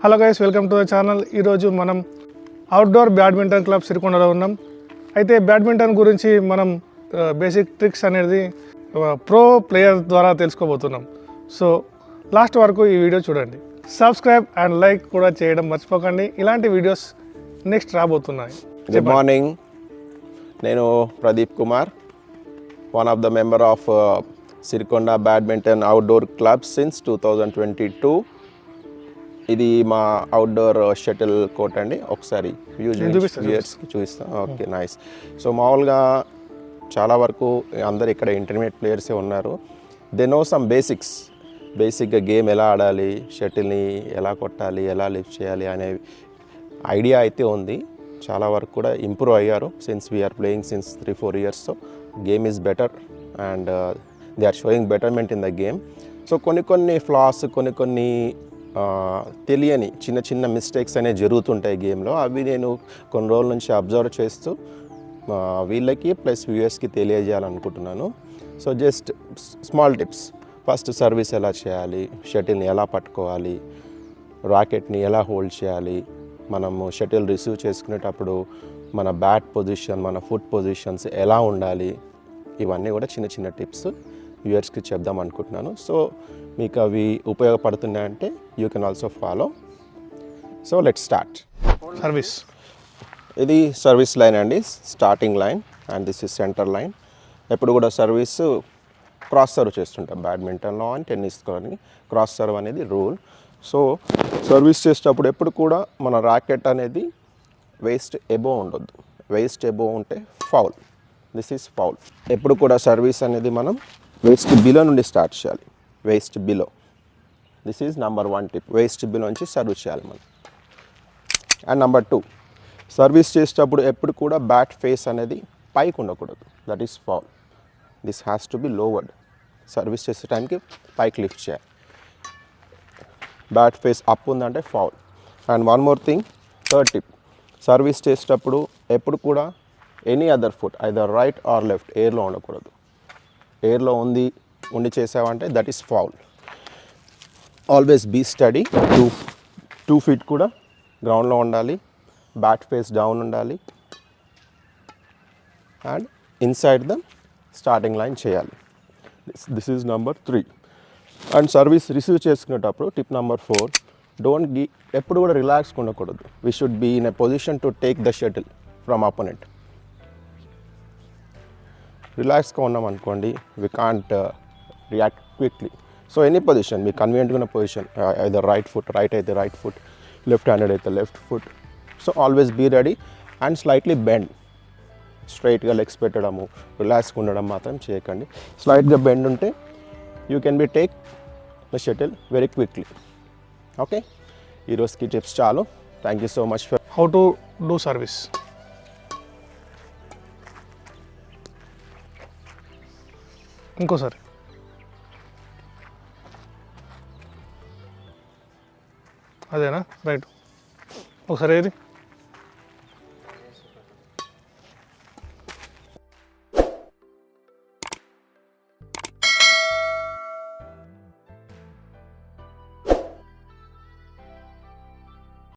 Hello guys, welcome to the channel. ఈరోజు మనం outdoor badminton club సిరికొండలో ఉన్నాం. అయితే బ్యాడ్మింటన్ గురించి మనం బేసిక్ ట్రిక్స్ అనేది ప్రో ప్లేయర్ ద్వారా తెలుసుకోబోతున్నాం. సో లాస్ట్ వరకు ఈ వీడియో చూడండి. సబ్స్క్రైబ్ అండ్ లైక్ కూడా చేయడం మర్చిపోకండి. ఇలాంటి వీడియోస్ నెక్స్ట్ రాబోతున్నాయి. గుడ్ మార్నింగ్, నేను Pradeep Kumar, one of the member of Sirikonda badminton outdoor club since 2022. ఇది మా అవుట్డోర్ షటిల్ కోర్ట్ అండి. ఒకసారి వ్యూయర్స్కి చూపిస్తాం. Okay, nice. సో మామూలుగా చాలా వరకు అందరు ఇక్కడ ఇంటర్మీడియట్ ప్లేయర్సే ఉన్నారు. దే నో సమ్ బేసిక్గా గేమ్ ఎలా ఆడాలి, షటిల్ని ఎలా కొట్టాలి, ఎలా లిఫ్ట్ చేయాలి అనే ఐడియా అయితే ఉంది. చాలా వరకు కూడా ఇంప్రూవ్ అయ్యారు since we are playing since 3-4 years. So game is better and they are showing betterment in the game. So కొన్ని ఫ్లాస్, కొన్ని తెలియని చిన్న మిస్టేక్స్ అనేవి జరుగుతుంటాయి గేమ్లో. అవి నేను కొన్ని రోజుల నుంచి అబ్జర్వ్ చేస్తూ వీళ్ళకి ప్లస్ వ్యూయర్స్కి తెలియజేయాలనుకుంటున్నాను. So just small tips. First service ఎలా చేయాలి, షటిల్ని ఎలా పట్టుకోవాలి, రాకెట్ని ఎలా హోల్డ్ చేయాలి, మనము షటిల్ రిసీవ్ చేసుకునేటప్పుడు మన బ్యాట్ పొజిషన్, మన ఫుట్ పొజిషన్స్ ఎలా ఉండాలి, ఇవన్నీ కూడా చిన్న టిప్స్ వ్యూయర్స్కి చెప్దాం అనుకుంటున్నాను. సో మీకు అవి ఉపయోగపడుతున్నాయంటే you can also follow. So let's start. Service, ఇది సర్వీస్ లైన్ అండి, starting line, and this is centre line. ఎప్పుడు కూడా సర్వీస్ క్రాస్ సర్వ్ చేస్తుంటాం బ్యాడ్మింటన్లో అండ్ టెన్నిస్లో. క్రాస్ సర్వ్ అనేది రూల్. సో సర్వీస్ చేసేటప్పుడు ఎప్పుడు కూడా మన రాకెట్ అనేది వేస్ట్ ఎబో ఉండొద్దు. వేస్ట్ ఎబో ఉంటే ఫౌల్. This is foul. ఎప్పుడు కూడా సర్వీస్ అనేది మనం వేస్ట్ బిలో నుండి స్టార్ట్ చేయాలి. Waist below, this is number 1 tip. Waste below నుంచి సర్వీస్ చేయాలి మనం. అండ్ నెంబర్ 2, సర్వీస్ చేసేటప్పుడు ఎప్పుడు కూడా బ్యాట్ ఫేస్ అనేది పైకి ఉండకూడదు. That is foul. This has to be lowered. Service చేసే టైంకి పైకి లిఫ్ట్ చేయాలి. బ్యాట్ ఫేస్ అప్ ఉందంటే foul. And one more thing, third tip. Service చేసేటప్పుడు ఎప్పుడు కూడా any other foot either right or left ఎయిర్లో ఉండకూడదు. ఎయిర్లో ఉండి చేసావంటే that is foul. Always be steady. 2 feet కూడా గ్రౌండ్లో ఉండాలి. బ్యాట్ ఫేస్ డౌన్ ఉండాలి. And inside the starting line చేయాలి. This is number 3. And service receive చేసుకునేటప్పుడు టిప్ నెంబర్ 4, ఎప్పుడు కూడా రిలాక్స్గా ఉండకూడదు. We should be in a position to take the shuttle from opponent. రిలాక్స్గా ఉన్నాం అనుకోండి, we can't react quickly. So any position, మీకు కన్వీనియంట్గా ఉన్న పొజిషన్, ఐదర్ రైట్ ఫుట్ రైట్ అయితే రైట్ ఫుట్, లెఫ్ట్ హ్యాండెడ్ అయితే left foot. So always be ready and slightly bend. స్ట్రైట్గా లెగ్స్ పెట్టడము, రిలాక్స్గా ఉండడం మాత్రం చేయకండి. స్లైట్గా బెండ్ ఉంటే you can be take the shuttle very quickly. Okay, ఈరోజుకి టిప్స్ చాలు. Thank you so much for how to do service. ఇంకోసారి అదేనా? రైట్, ఒకసారి ఏది